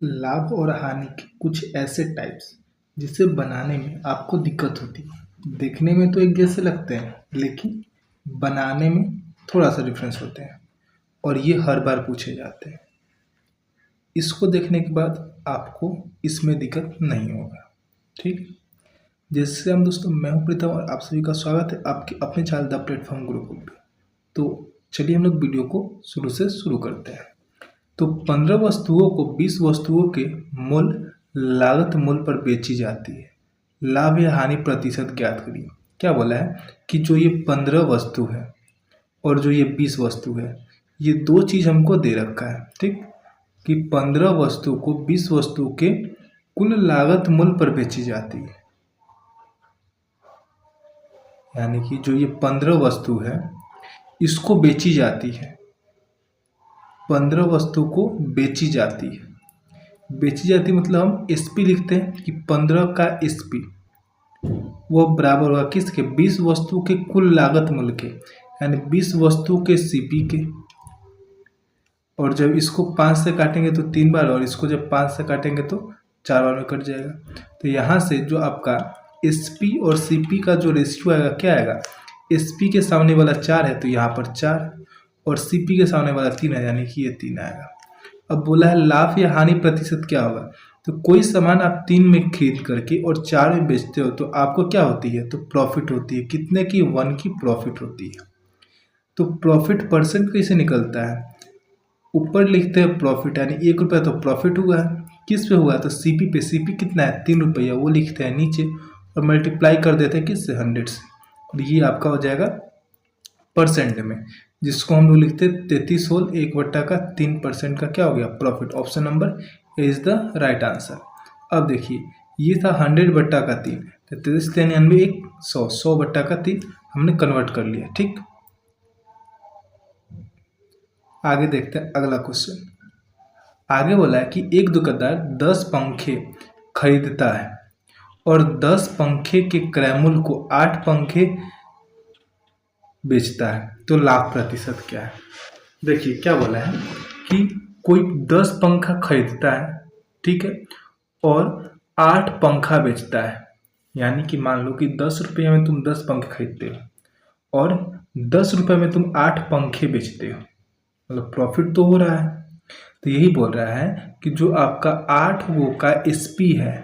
लाभ और हानि के कुछ ऐसे टाइप्स जिसे बनाने में आपको दिक्कत होती है। देखने में तो एक जैसे लगते हैं, लेकिन बनाने में थोड़ा सा डिफरेंस होते हैं और ये हर बार पूछे जाते हैं। इसको देखने के बाद आपको इसमें दिक्कत नहीं होगा। ठीक, जैसे हम दोस्तों, मैं हूं प्रीतम और आप सभी का स्वागत है आपके अपने चैनल द प्लेटफॉर्म गुरुकुल पे। तो चलिए हम लोग वीडियो को शुरू से शुरू करते हैं। तो 15 वस्तुओं को 20 वस्तुओं के मूल्य लागत मूल्य पर बेची जाती है। लाभ या हानि प्रतिशत ज्ञात करिए। क्या बोला है कि जो ये 15 वस्तु है और जो ये 20 वस्तु है, ये दो चीज हमको दे रखा है। ठीक, कि 15 वस्तु को 20 वस्तु के कुल लागत मूल्य पर बेची जाती है। यानी कि जो ये 15 वस्तु है इसको बेची जाती है। 15 वस्तु को बेची जाती है। बेची जाती मतलब हम एसपी लिखते हैं कि 15 का एसपी वो बराबर होगा किसके? 20 वस्तु के कुल लागत मूल्य के, यानी 20 वस्तु के सीपी के। और जब इसको 5 से काटेंगे तो 3 बार, और इसको जब 5 से काटेंगे तो 4 बार में कट जाएगा। तो यहाँ से जो आपका एसपी और सीपी का जो रेशियो आएगा, क्या आएगा? एसपी के सामने वाला 4 है तो यहाँ पर 4, और सीपी के सामने वाला 3 है, यानी कि ये 3 आएगा। अब बोला है लाभ या हानि प्रतिशत क्या होगा। तो कोई सामान आप 3 में खरीद करके और 4 में बेचते हो तो आपको क्या होती है? तो प्रॉफिट होती है। कितने की? 1 की प्रॉफिट होती है। तो प्रॉफिट परसेंट कैसे निकलता है? ऊपर लिखते हैं प्रॉफिट, यानी 1 रुपया तो प्रॉफिट हुआ है। किस पे हुआ? तो सीपी पे। सीपी कितना है? 3 रुपया, वो लिखते हैं नीचे और मल्टीप्लाई कर देते हैं किससे? 100 से। और ये आपका हो जाएगा परसेंट में, जिसको हम लोग लिखते हैं 33 होल 1/3% का क्या हो गया? Profit. Option number A is the right answer. अब देखिए, ये था 100/3, 33 93 1 100, 100/3 हमने कन्वर्ट कर लिया। ठीक, आगे देखते हैं अगला क्वेश्चन। आगे बोला है कि एक दुकानदार 10 पंखे खरीदता है और 10 पंखे के क्रय मूल्य को 8 पंखे बेचता है, तो लाभ प्रतिशत क्या है? देखिए क्या बोला है कि कोई 10 पंखा खरीदता है, ठीक है, और 8 पंखा बेचता है। यानी कि मान लो कि 10 रुपये में तुम 10 पंखे खरीदते हो और 10 रुपये में तुम 8 पंखे बेचते हो, मतलब प्रॉफिट तो हो रहा है। तो यही बोल रहा है कि जो आपका 8 वो का एसपी है,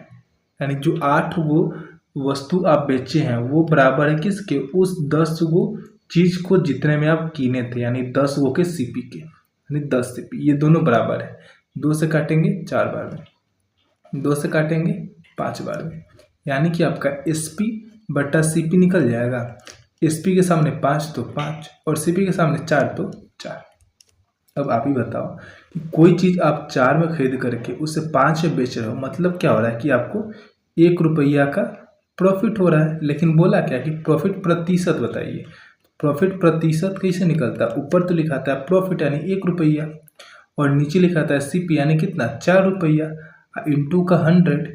यानी जो 8 वो वस्तु आप बेचे हैं वो बराबर है किसके? उस 10 वो चीज को जितने में आप कीने थे, यानी 10 वो के सीपी के, यानी 10 सीपी। ये दोनों बराबर है। 2 से काटेंगे 4 बार में, 2 से काटेंगे 5 बार में, यानी कि आपका एसपी बटा सीपी निकल जाएगा। एसपी के सामने 5 तो 5 और सीपी के सामने 4 तो 4। अब आप ही बताओ कि कोई चीज़ आप 4 में खरीद करके उसे 5 में बेच रहे हो, मतलब क्या हो रहा है कि आपको 1 रुपया का प्रॉफिट हो रहा है। लेकिन बोला क्या कि प्रॉफिट प्रतिशत बताइए। प्रॉफिट प्रतिशत कैसे निकलता है? ऊपर तो लिखा था प्रॉफिट यानी 1 रुपया, और नीचे लिखा था सीपी यानी कितना? 4 रुपया, इंटू का 100,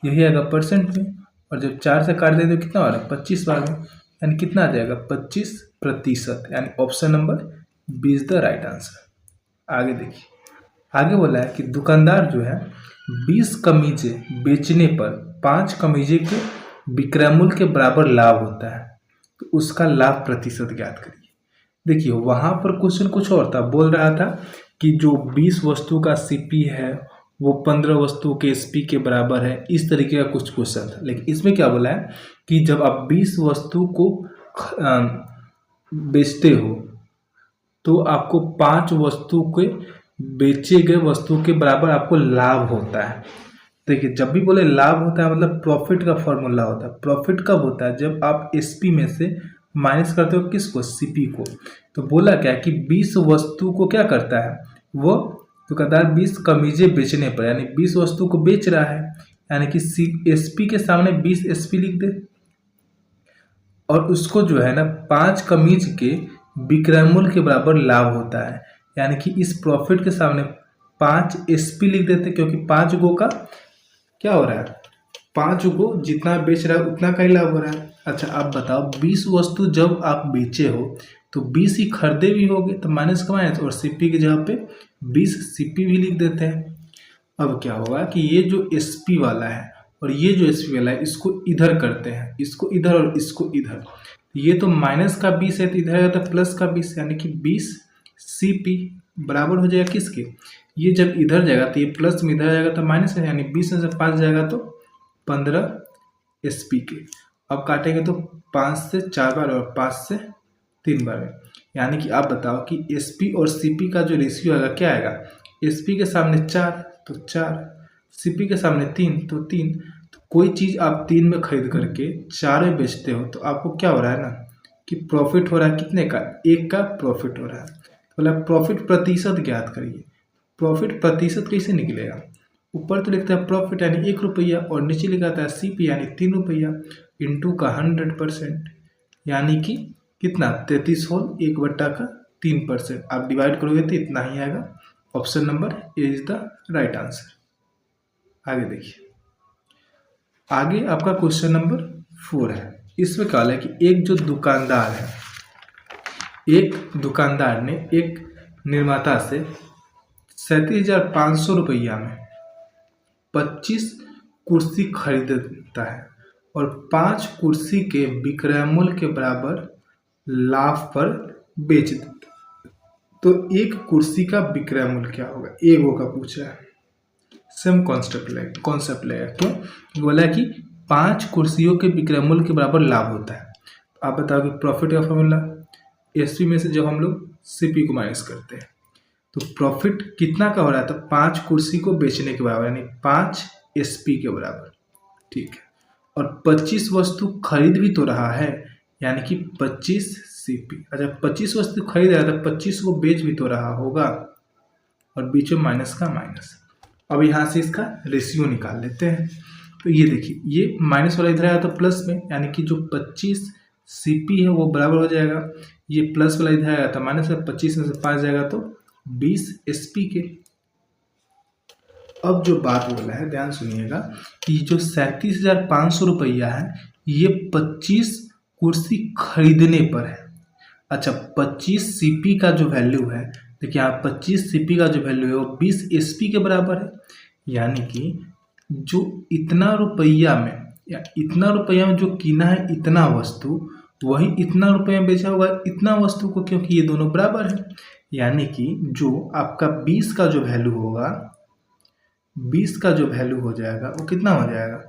यही आएगा परसेंट में। और जब 4 से काट देते तो कितना आ रहा है? 25 बार में, यानी कितना आ जाएगा? 25%, यानी option number B is the right answer. आगे देखिए, आगे बोला है कि दुकानदार जो है 20 कमीजें बेचने पर 5 कमीजें के विक्रय मूल्य के बराबर लाभ होता है, तो उसका लाभ प्रतिशत ज्ञात करिए। देखिए वहां पर क्वेश्चन कुछ और था, बोल रहा था कि जो 20 वस्तु का सीपी है वो 15 वस्तु के एसपी के बराबर है, इस तरीके का कुछ क्वेश्चन था। लेकिन इसमें क्या बोला है कि जब आप 20 वस्तु को बेचते हो तो आपको 5 वस्तु के बेचे गए वस्तु के बराबर आपको लाभ होता है। देखिए जब भी बोले लाभ होता है मतलब प्रॉफिट का फॉर्मूला होता है। प्रॉफिट कब होता है? जब आप एसपी में से माइनस करते हो किसको? सीपी को। तो बोला क्या कि 20 वस्तु को क्या करता है वो दुकानदार? 20 कमीजें बेचने पर, यानी 20 वस्तु को बेच रहा है, यानी कि एसपी के सामने 20 एसपी लिख दे, और उसको जो है ना 5 कमीज के विक्रय मूल्य के बराबर लाभ होता है, यानी कि इस प्रॉफिट के सामने 5 एसपी लिख देते, क्योंकि 5 गो का क्या हो रहा है? 5 गो जितना बेच रहा है उतना का ही लाभ हो रहा है। अच्छा आप बताओ, 20 वस्तु जब आप बेचे हो तो 20 ही खरीदे भी होगे, तो माइनस का माइनस, और सीपी की जगह पे 20 सीपी भी लिख देते हैं। अब क्या होगा कि ये जो SP वाला है और ये जो SP वाला है इसको इधर करते हैं, इसको इधर और इसको इधर। ये तो माइनस का 20 है तो इधर आएगा तो प्लस का 20, यानी कि 20 CP बराबर हो जाएगा किसके, ये जब इधर जाएगा तो ये प्लस में इधर जाएगा तो माइनस है, यानी 20 में से 5 जाएगा तो 15 SP के। अब काटेंगे तो 5 से 4 बार और 5 से 3 बार में, यानी कि आप बताओ कि SP और CP का जो रेशियो आएगा क्या आएगा, SP के सामने 4 तो 4, CP के सामने 3 तो 3। तो कोई चीज़ आप 3 में खरीद करके 4 में बेचते हो तो आपको क्या हो रहा है ना कि प्रॉफिट हो रहा है, कितने का, 1 का प्रॉफिट हो रहा है। तो बोला प्रॉफिट प्रतिशत ज्ञात करिए। प्रॉफिट प्रतिशत कैसे निकलेगा, ऊपर तो लिखता है प्रॉफिट यानी 1 रुपया और नीचे लिखा था CP यानी 3 रुपया इंटू का 100%, यानी कि कितना 33 होल 1/3%। आप डिवाइड करोगे तो इतना ही आएगा। Option number A is the right answer. आगे देखिए, आगे आपका क्वेश्चन नंबर 4 है। इसमें क्या है कि एक जो दुकानदार है, एक दुकानदार ने एक निर्माता से 37,500 रुपया में 25 कुर्सी खरीदता है और 5 कुर्सी के विक्रय मूल्य के बराबर लाभ पर बेच देता है। तो एक कुर्सी का विक्रय मूल्य क्या होगा, एगो का पूछा है। सेम कॉन्सेप्ट लेगा क्यों, बोला कि 5 कुर्सियों के विक्रय मूल्य के बराबर लाभ होता है। आप बताओ कि प्रॉफिट का फॉर्मूला SP में से जब हम लोग CP को माइनस करते हैं तो प्रॉफिट कितना का हो रहा है, तो 5 कुर्सी को बेचने के बराबर यानी 5 SP के बराबर, ठीक है। और 25 वस्तु खरीद भी तो रहा है यानी कि 25 CP। अच्छा 25 वस्तु खरीद रहा है तो 25 को बेच भी तो रहा होगा और बीच में माइनस का माइनस। अब यहाँ से इसका रेशियो निकाल लेते हैं। तो ये देखिए, ये माइनस वाला इधर आया तो प्लस में, यानी कि जो 25 CP है वो बराबर हो जाएगा, ये प्लस वाला इधर आया तो माइनस में, 25 में से 5 जाएगा तो 20 SP के। अब जो बात बोला है ध्यान सुनिएगा कि जो 37,500 रुपया है ये 25 कुर्सी खरीदने पर है। अच्छा 25 CP का जो वैल्यू है, देखिए आप 25 CP का जो वैल्यू है वो 20 SP के बराबर है, यानी कि जो इतना रुपया में या इतना रुपया में जो कीना है इतना वस्तु, वही इतना रुपया में बेचा होगा इतना वस्तु को, क्योंकि ये दोनों बराबर है। यानी कि जो आपका 20 का जो वैल्यू होगा, 20 का जो वैल्यू हो जाएगा वो कितना हो जाएगा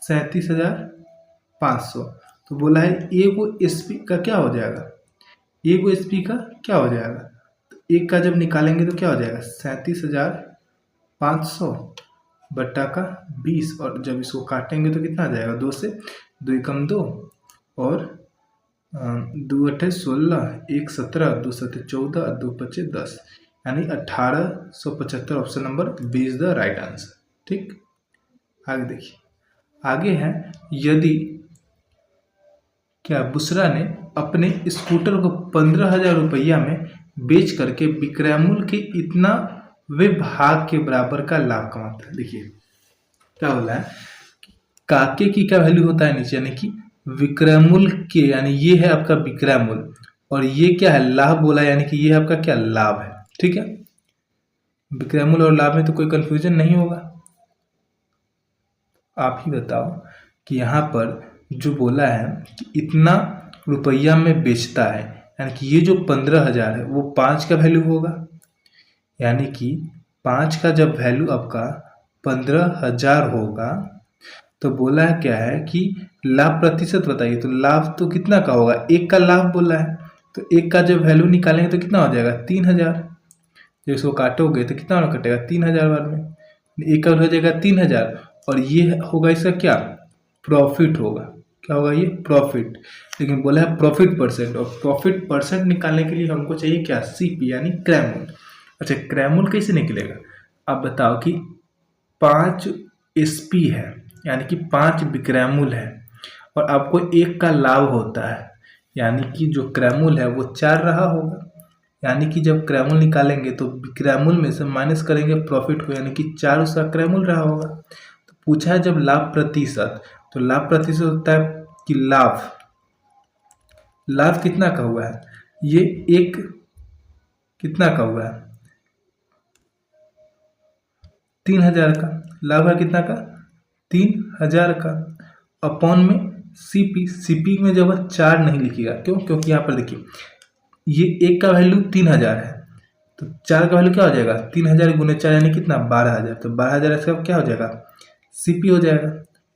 37,500। तो बोला है एगो SP का क्या हो जाएगा, एगो SP का क्या हो जाएगा, तो एक का जब निकालेंगे तो क्या हो जाएगा 37,500 बट्टा का 20, और जब इसको काटेंगे तो कितना आ जाएगा, 2 से 2 कम 2 और 2 अठे 16, 1 17, 2 सत्ते 14, 2 पचे 10, यानी 1875। Option number B is the right answer. ठीक, आगे देखिए, आगे है यदि क्या बुशरा ने अपने स्कूटर को 15,000 रुपया में बेच करके विक्रय मूल्य के इतना वे भाग के बराबर का लाभ कमाता है। देखिए क्या बोला है, काके की क्या वैल्यू होता है नीचे, यानी कि विक्रय मूल्य के, यानी ये है आपका विक्रय मूल्य और ये क्या है लाभ बोला, यानी कि ये आपका क्या लाभ है। ठीक है, विक्रय मूल्य और लाभ में तो कोई कंफ्यूजन नहीं होगा। आप ही बताओ कि यहाँ पर जो बोला है कि इतना रुपया में बेचता है, यानी कि ये जो 15,000 है वो 5 का वैल्यू होगा, यानी कि 5 का जब वैल्यू आपका 15,000 होगा तो बोला है क्या है कि लाभ प्रतिशत बताइए, तो लाभ तो कितना का होगा, 1 का लाभ बोला है, तो 1 का जब वैल्यू निकालेंगे तो कितना हो जाएगा 3,000। जब इसको काटोगे तो कितना कटेगा 3,000 बार में, 1 का हो जाएगा 3,000 और ये होगा इसका क्या प्रॉफिट होगा, क्या होगा ये प्रॉफिट। लेकिन बोला है प्रॉफिट परसेंट, और प्रॉफिट परसेंट निकालने के लिए हमको चाहिए क्या CP यानी क्रय मूल्य। अच्छा क्रय मूल्य कैसे निकलेगा, आप बताओ कि 5 SP है यानी कि 5 विक्रय मूल्य है और आपको 1 का लाभ होता है, यानी कि जो क्रय मूल्य है वो 4 रहा होगा, यानी कि जब क्रय मूल्य निकालेंगे तो विक्रय मूल्य में से माइनस करेंगे प्रॉफिट को, यानी कि 4 उसका क्रय मूल्य रहा होगा। तो पूछा है जब लाभ प्रतिशत, तो लाभ प्रतिशत होता है कि लाभ कितना का हुआ है, ये 1 कितना का हुआ है 3000 का, लाभ है कितना का 3000 का, अपॉन में सीपी में जब 4 नहीं लिखिएगा, क्यों, क्योंकि यहाँ पर देखिए ये एक का वैल्यू 3000 है, तो 4 का वैल्यू क्या हो जाएगा 3000 गुने 4 यानी कितना 12000, तो 12000 इसका क्या हो जाएगा सीपी हो जाएगा,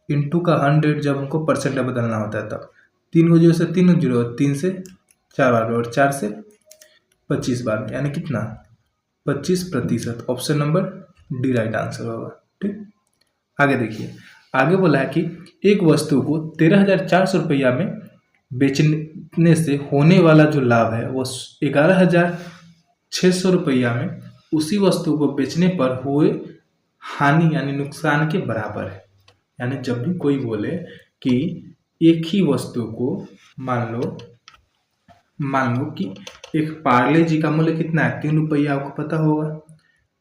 इंटू का 100 जब हमको परसेंट में बदलना होता है तब 3 जीरो से 3 जीरो, 3 से 4 बार में और 4 से 25 बार में, यानी कितना 25%। Option number D right answer होगा। ठीक, आगे देखिए, आगे बोला है कि एक वस्तु को 13,400 रुपया में बेचने से होने वाला जो लाभ है वो 11,600 रुपया में उसी वस्तु को बेचने पर हुए हानि यानी नुकसान के बराबर है। यानी जब भी कोई बोले कि एक ही वस्तु को मान लो कि एक पार्ले जी का मूल्य कितना है 3 रुपया, आपको पता होगा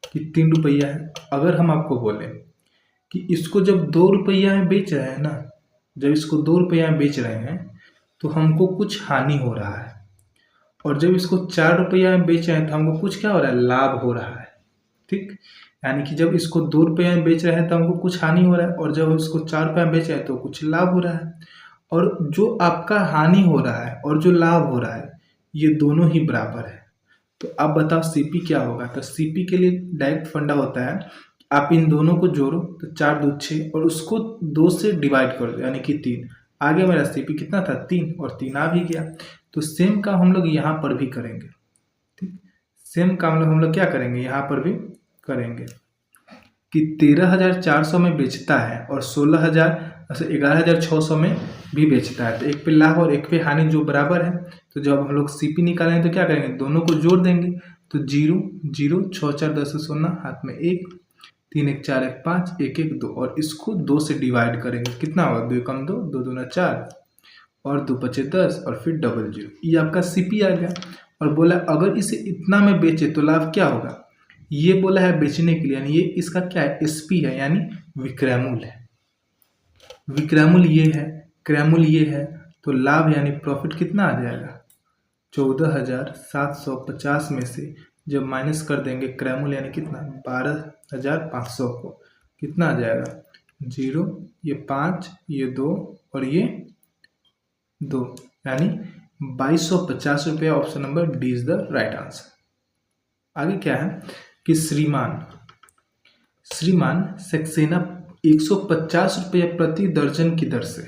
कि 3 रुपया है। अगर हम आपको बोले कि इसको जब 2 रुपया में बेच रहे हैं ना, जब इसको 2 रुपया में बेच रहे हैं तो हमको कुछ हानि हो रहा है, और जब इसको 4 रुपया में बेच रहे हैं तो हमको कुछ क्या हो रहा है लाभ हो रहा है। ठीक, यानी कि जब इसको 2 रुपया में बेच रहे हैं तो हमको कुछ हानि हो रहा है, और जब इसको 4 रुपया में बेच रहे हैं तो कुछ लाभ हो रहा है। और जो आपका हानि हो रहा है और जो लाभ हो रहा है ये दोनों ही बराबर है। तो आप बताओ सीपी क्या होगा। तो सीपी के लिए डायरेक्ट फंडा होता है, आप इन दोनों को जोड़ो तो 4 2 6 और उसको 2 से डिवाइड कर दो यानी कि 3। आगे मेरा सीपी कितना था 3 और 3 आ भी गया। तो सेम काम हम लोग यहाँ पर भी करेंगे। ठीक, सेम काम हम लोग क्या करेंगे यहाँ पर भी करेंगे कि 13,400 में बेचता है और 11,600 में भी बेचता है। तो एक पे लाभ और एक पे हानि जो बराबर है, तो जब हम लोग सीपी निकालेंगे तो क्या करेंगे दोनों को जोड़ देंगे। तो 0 0 6 4 10 सोना, हाथ में 1 3 1 4 1 5 1 1 2 और इसको 2 से डिवाइड करेंगे। कितना होगा 2 कम 2 2 दूना 4 और 2 बचे 10 और फिर डबल 0। ये आपका सीपी आ गया। और बोला अगर इसे इतना में बेचे तो लाभ क्या होगा। ये बोला है बेचने के लिए, यानी ये इसका क्या है एसपी है यानी विक्रय मूल्य है। विक्रय मूल्य ये है, क्रय मूल्य ये है, तो लाभ यानी प्रॉफिट कितना आ जाएगा 14,750 में से जब माइनस कर देंगे क्रय मूल्य यानी कितना 12,500 को कितना आ जाएगा 0, ये 5 ये 2 और ये 2 यानी 2250 रुपया। Option number D is the right answer. आगे क्या है कि श्रीमान सक्सेना 150 रुपया प्रति दर्जन की दर से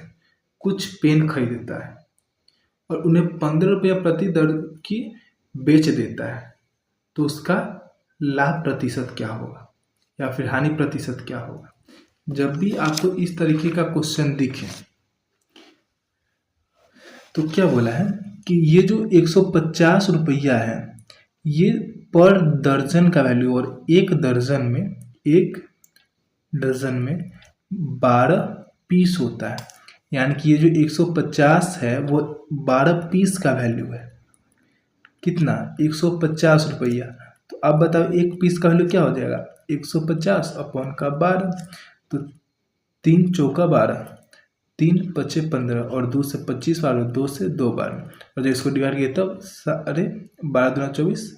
कुछ पेन खरीदता है और उन्हें 15 रुपया प्रति दर्जन की बेच देता है, तो उसका लाभ प्रतिशत क्या होगा या फिर हानि प्रतिशत क्या होगा। जब भी आपको इस तरीके का क्वेश्चन दिखे तो क्या बोला है कि ये जो 150 रुपया है ये पर दर्जन का वैल्यू, और एक दर्जन में 12 पीस होता है। यानी कि ये जो 150 है वो 12 पीस का वैल्यू है। कितना 150 रुपया। तो अब बताओ एक पीस का वैल्यू क्या हो जाएगा 150 अपॉन का 12, तो 3 चौका 12 3 पचे 15 और 2 से 25 बार 2 से 2 बार, और जब इसको डिवाइड किया तब 12 दूना 24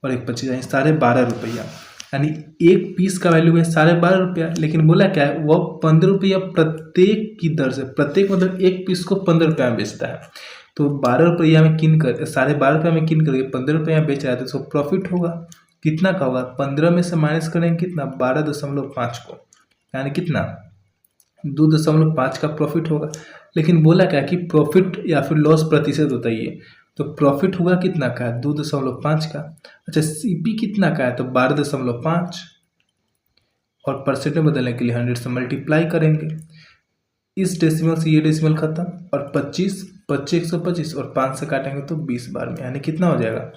और 1 25 यानी 12.5 रुपया। यानी एक पीस का वैल्यू है 12.5 रुपया, लेकिन बोला क्या है वह 15 रुपया प्रत्येक की दर से, प्रत्येक मतलब एक पीस को 15 रुपया में बेचता है। तो 12 रुपया में किन कर 12.5 रुपया में किन करके 15 रुपया में बेच रहा है, तो उसको प्रॉफिट होगा। कितना का होगा 15 में से माइनस करेंगे कितना 12.5 को, यानी कितना 2.5 का प्रॉफिट होगा। लेकिन बोला क्या कि प्रॉफिट या फिर लॉस प्रतिशत होता है ये, तो प्रॉफिट हुआ कितना का 2.5 का। अच्छा सीपी कितना का है तो 12.5 और परसेंट में बदलने के लिए 100 से मल्टीप्लाई करेंगे। इस डेसिमल से ये डेसिमल खत्म और 25 125 और 5 से काटेंगे तो 20 बार में, यानी कितना हो जाएगा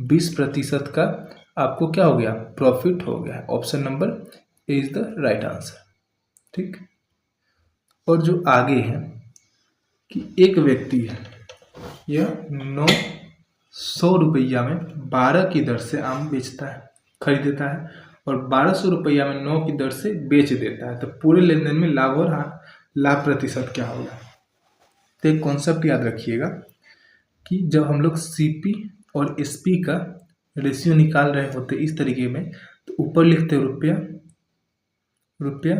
20% का आपको क्या हो गया प्रॉफिट हो गया। Option number A is the right answer. ठीक, और जो आगे है कि एक व्यक्ति है यह 900 रुपया में 12 की दर से आम बेचता है खरीदता है और 1200 रुपया में 9 की दर से बेच देता है, तो पूरे लेन देन में लाभ और लाभ प्रतिशत क्या होगा। तो एक कॉन्सेप्ट याद रखिएगा कि जब हम लोग सीपी और एसपी का रेशियो निकाल रहे होते इस तरीके में, तो ऊपर लिखते रुपया रुपया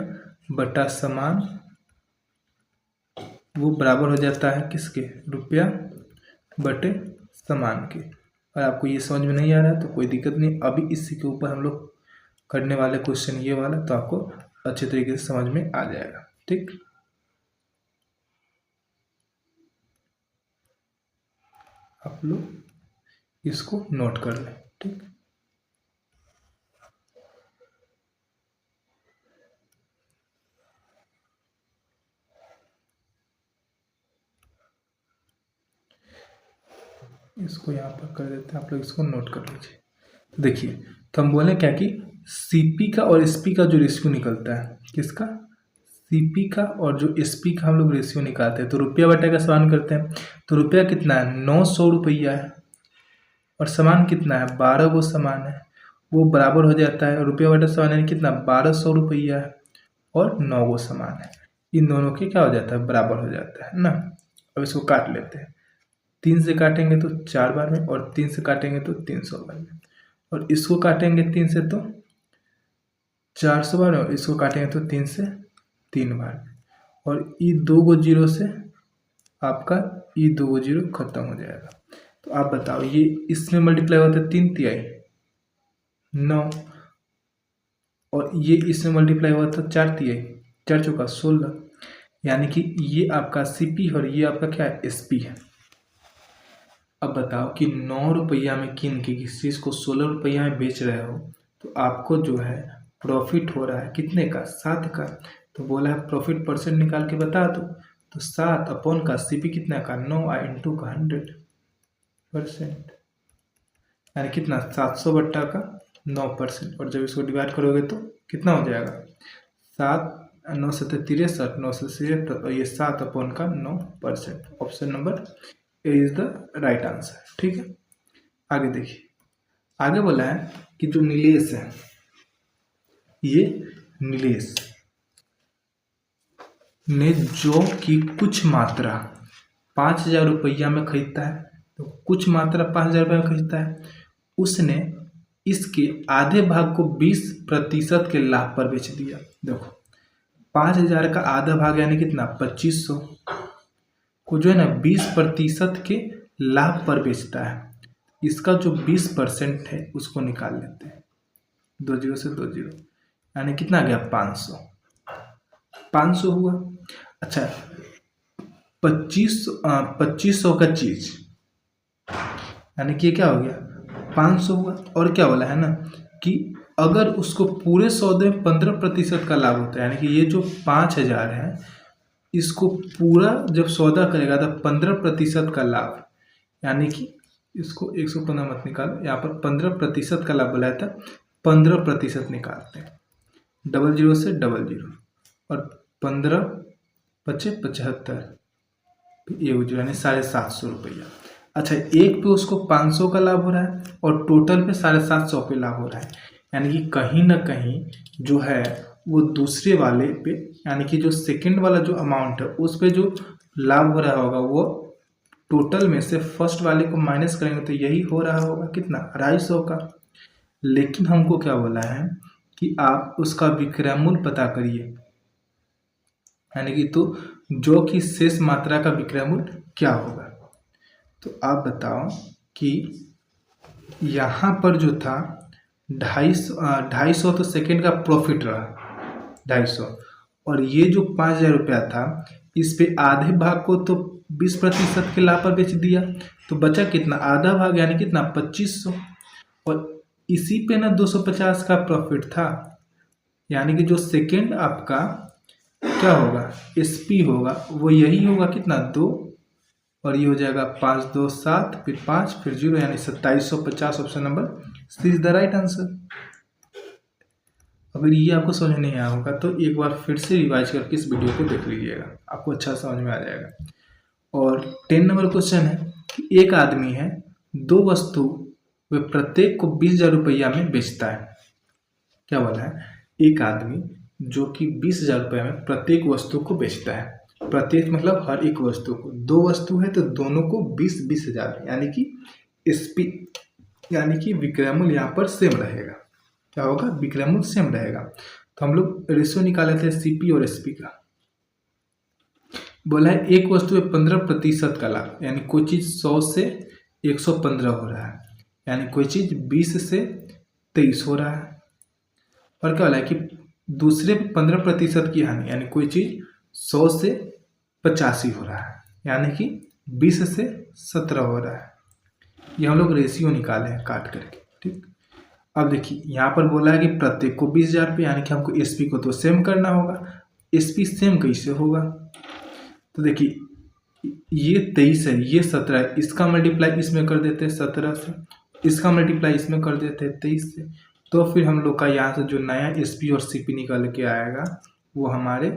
बटा सामान वो बराबर हो जाता है किसके, रुपया बटे सामान के। और आपको ये समझ में नहीं आ रहा है तो कोई दिक्कत नहीं, अभी इसी के ऊपर हम लोग करने वाले क्वेश्चन ये वाला, तो आपको अच्छे तरीके से समझ में आ जाएगा। ठीक, आप लोग इसको नोट कर लें। ठीक, इसको यहाँ पर कर देते हैं, आप लोग इसको नोट कर लीजिए। तो देखिए, तो हम बोले क्या कि सीपी का और एसपी का जो रेशियो निकलता है, किसका, सीपी का और जो एसपी का हम लोग रेशियो निकालते हैं, तो रुपया बटे का समान करते हैं। तो रुपया कितना है, 900 रुपया है, और सामान कितना है, 12 गो सामान है, वो बराबर हो जाता है। रुपया बटे सामान यानी कितना, 1200 रुपया है, और 9 गो सामान है, इन दोनों के क्या हो जाता है, बराबर हो जाता है ना। अब इसको काट लेते हैं, 3 से काटेंगे तो 4 बार में, और 3 से काटेंगे तो 300 बार में, और इसको काटेंगे 3 से तो 400 बार में, और इसको काटेंगे तो 3 से 3 बार में, और ये 2 गो जीरो से आपका ये 2 गो जीरो खत्म हो जाएगा। तो आप बताओ, ये इसमें मल्टीप्लाई होता है 3 तिहाई 9, और ये इसमें मल्टीप्लाई हुआ था 4 तिहाई 4 चौका 16, यानी कि ये आपका सीपी और ये आपका क्या है, एसपी है। अब बताओ कि 9 रुपया में किन की किसी चीज़ को 16 रुपया में बेच रहे हो, तो आपको जो है प्रॉफिट हो रहा है कितने का, 7 का। तो बोला है प्रॉफिट परसेंट निकाल के बता दो, तो 7 अपॉन का सीपी कितना का, 9 इंटू का 100%, यानी कितना, 700 बट्टा का 9%। और जब इसको डिवाइड करोगे तो कितना हो जाएगा, 7 9 से 63, 9 से 76, और ये 7 अपॉन का 9%। Option number A is the right answer. ठीक है, आगे देखिए, आगे बोला है कि जो नीलेश है, ये नीलेश ने जौ की कुछ मात्रा 5000 रुपया में खरीदता है, तो कुछ मात्रा 5000 रुपये में खरीदता है, उसने इसके आधे भाग को 20% के लाभ पर बेच दिया। देखो 5000 का आधा भाग यानी कितना, 2500 को जो है ना 20% के लाभ पर बेचता है। इसका जो 20% है उसको निकाल लेते हैं, 2 जीरो से 2 जीरो, यानी कितना आ गया, 500 हुआ। अच्छा, 2500 का चीज यानी कि क्या हो गया, 500 हुआ। और क्या बोला है ना कि अगर उसको पूरे सौदे में 15% का लाभ होता है, यानी कि ये जो 5000 है इसको पूरा जब सौदा करेगा तो 15% का लाभ, यानी कि इसको 115 मत निकालो, यहाँ पर 15% का लाभ बुलाया था, 15% निकालते हैं, 00 से 00, और 15 पचे 75, ये यानी 750 रुपया। अच्छा, एक पे उसको 500 का लाभ हो रहा है और टोटल पे 750 पे लाभ हो रहा है, यानी कि कहीं ना कहीं जो है वो दूसरे वाले पे, यानी कि जो सेकंड वाला जो अमाउंट है उस पे जो लाभ हो रहा होगा वो टोटल में से फर्स्ट वाले को माइनस करेंगे तो यही हो रहा होगा कितना, 250 का। लेकिन हमको क्या बोला है कि आप उसका विक्रय मूल्य पता करिए, यानी कि तो जो कि शेष मात्रा का विक्रय मूल्य क्या होगा। तो आप बताओ कि यहाँ पर जो था 250 तो सेकंड का प्रॉफिट रहा 250, और ये जो 5000 रुपया था इस पे आधे भाग को तो 20% के लाभ पर बेच दिया, तो बचा कितना, आधा भाग यानी कितना, 2500, और इसी पे ना 250 का प्रॉफिट था, यानी कि जो सेकंड आपका क्या होगा, एसपी होगा, वो यही होगा कितना, 2, और ये हो जाएगा 5 2 7, फिर 5 फिर 0, यानी 2750। Option number C is the right answer. अगर ये आपको समझ नहीं आया होगा तो एक बार फिर से रिवाइज करके इस वीडियो को देख लीजिएगा, आपको अच्छा समझ में आ जाएगा। और 10 नंबर क्वेश्चन है कि एक आदमी है, 2 वस्तु वे प्रत्येक को 20,000 रुपया में बेचता है। क्या बोला है, एक आदमी जो कि 20,000 रुपये में प्रत्येक वस्तु को बेचता है, प्रत्येक मतलब हर एक वस्तु को, 2 वस्तु है तो दोनों को 20-20 हज़ार, यानी कि एसपी यानी कि विक्रय मूल्य यहाँ पर सेम रहेगा। क्या होगा, विक्रय मूल्य सेम रहेगा। तो हम लोग रेशियो निकाले थे सीपी और एसपी का। बोला है एक वस्तु में 15% का लाभ, यानी कोई चीज़ 100 से 115 हो रहा है, यानी कोई चीज़ 20 से 23 हो रहा है। और क्या बोला है कि दूसरे 15% की हानि, यानी कोई चीज़ 100 से 85 हो रहा है, यानी कि 20 से 17 हो रहा है। ये हम लोग रेशियो निकाले हैं काट करके। ठीक, अब देखिए यहाँ पर बोला है कि प्रत्येक को 20,000 रुपये, यानी कि हमको एसपी को तो सेम करना होगा। एसपी सेम कैसे होगा, तो देखिए ये 23 है, ये 17 है, इसका मल्टीप्लाई इसमें कर देते हैं 17 से, इसका मल्टीप्लाई इसमें कर देते हैं 23 से। तो फिर हम लोग का यहाँ से जो नया एसपी और सीपी निकल के आएगा वो हमारे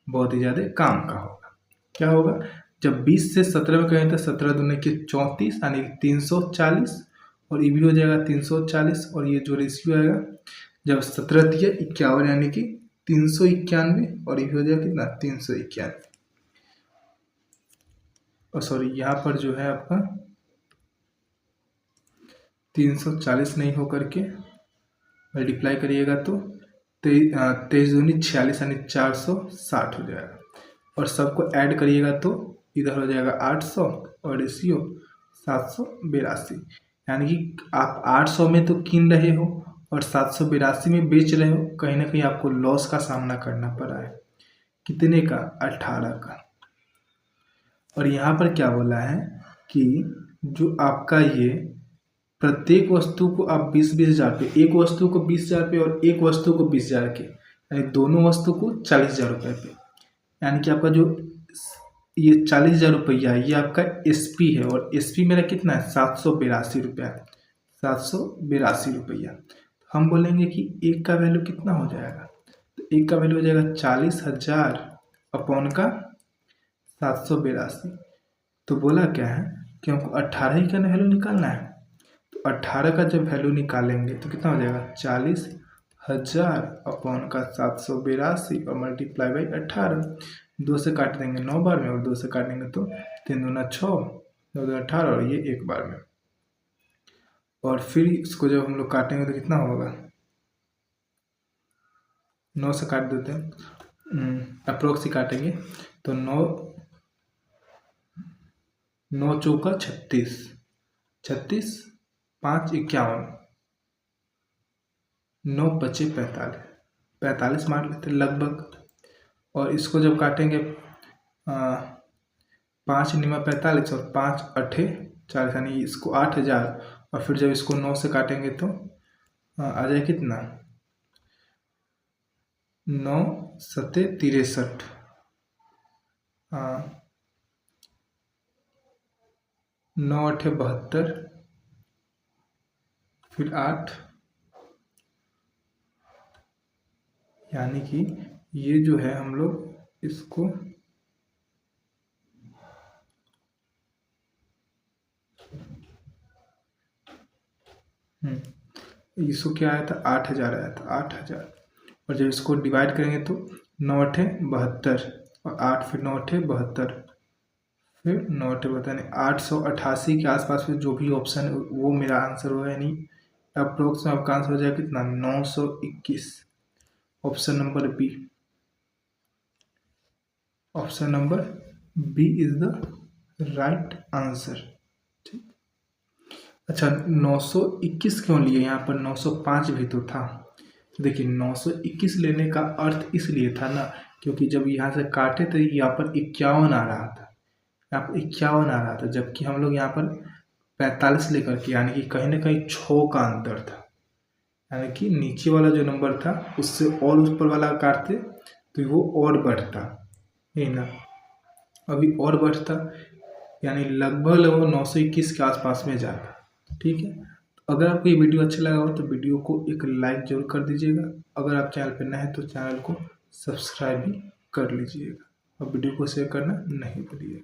बहुत ही ज़्यादा काम का होगा। क्या होगा, जब 20 से 17 में कहें तो 17 दूनी के 34, यानी 340, और ये भी हो जाएगा 340, और ये जो रेशियो आएगा जब 17 दिया 51, यानी कि 391, और ये भी हो जाएगा कितना 391। और सॉरी यहाँ पर जो है आपका 340 नहीं हो करके मल्टीप्लाई करिएगा तो 23 दूनी 46, यानी 460 हो जाएगा। और सबको ऐड करिएगा तो इधर हो जाएगा 800 और रेशियो 782, यानी कि आप 800 में तो कीन रहे हो और 782 में बेच रहे हो। कहीं ना कहीं आपको लॉस का सामना करना पड़ा है। कितने का, 18 का। और यहाँ पर क्या बोला है कि जो आपका ये प्रत्येक वस्तु को आप 20-20 हज़ार पे, एक वस्तु को 20,000 पे और एक वस्तु को 20,000 के, यानी दोनों वस्तु को 40,000 रुपये पे, यानी कि आपका जो ये 40,000 रुपया है ये आपका एसपी है, और एसपी मेरा कितना है 782 रुपया, 782 रुपया। हम बोलेंगे कि एक का वैल्यू कितना हो जाएगा, तो एक का वैल्यू हो जाएगा 40,000 अपॉन का 782। तो बोला क्या है कि हमको 18 ही का वैल्यू निकालना है। तो 18 का जब वैल्यू निकालेंगे तो कितना हो जाएगा 40,000 अपॉन का 782 और मल्टीप्लाई बाई 18। 2 से काट देंगे 9 बार में, और 2 से काटेंगे तो 3 दूना 6, 2 दूना 18, और ये एक बार में। और फिर इसको जब हम लोग काटेंगे तो कितना होगा, 9 से काट देते हैं, अप्रोक्स ही काटेंगे तो 9 चौका 36, 36 5 51, 9 पचे 45, 45 मान लेते लगभग। और इसको जब काटेंगे 5 निमा 45 और 5 अठे 40, यानी इसको 8,000। और फिर जब इसको 9 से काटेंगे तो आ जाए कितना 9 सते 63, 9 अठे 72, फिर 8, यानी कि ये जो है हम लोग इसको इसको क्या आया था 8,000 आया था, 8,000। और जब इसको डिवाइड करेंगे तो 9 अठे 72 और 8, फिर 9 अठे 72, फिर 9 अठे 72, यानी 888 के आसपास में जो भी ऑप्शन है वो मेरा आंसर होगा, यानी अप्रोक्स में आपका आंसर हो जाएगा कितना 921। Option number B, option number B is the right answer. ठीक, अच्छा 921 क्यों लिए, यहाँ पर 905 भी तो था। देखिए 921 लेने का अर्थ इसलिए था ना, क्योंकि जब यहाँ से काटे तो यहाँ पर 51 आ रहा था, यहाँ पर 51 आ रहा था, जबकि हम लोग यहाँ पर 45 लेकर के, यानी कि कहीं ना कहीं 6 का अंतर था, यानी कि नीचे वाला जो नंबर था उससे और ऊपर वाला काटते तो वो और बढ़ता, है ना, अभी और बढ़ता, यानी लगभग 921 के आसपास में जाता। ठीक है, तो अगर आपको ये वीडियो अच्छा लगा हो तो वीडियो को एक लाइक जरूर कर दीजिएगा। अगर आप चैनल पर नए हैं तो चैनल को सब्सक्राइब भी कर लीजिएगा, और वीडियो को शेयर करना नहीं भूलिएगा।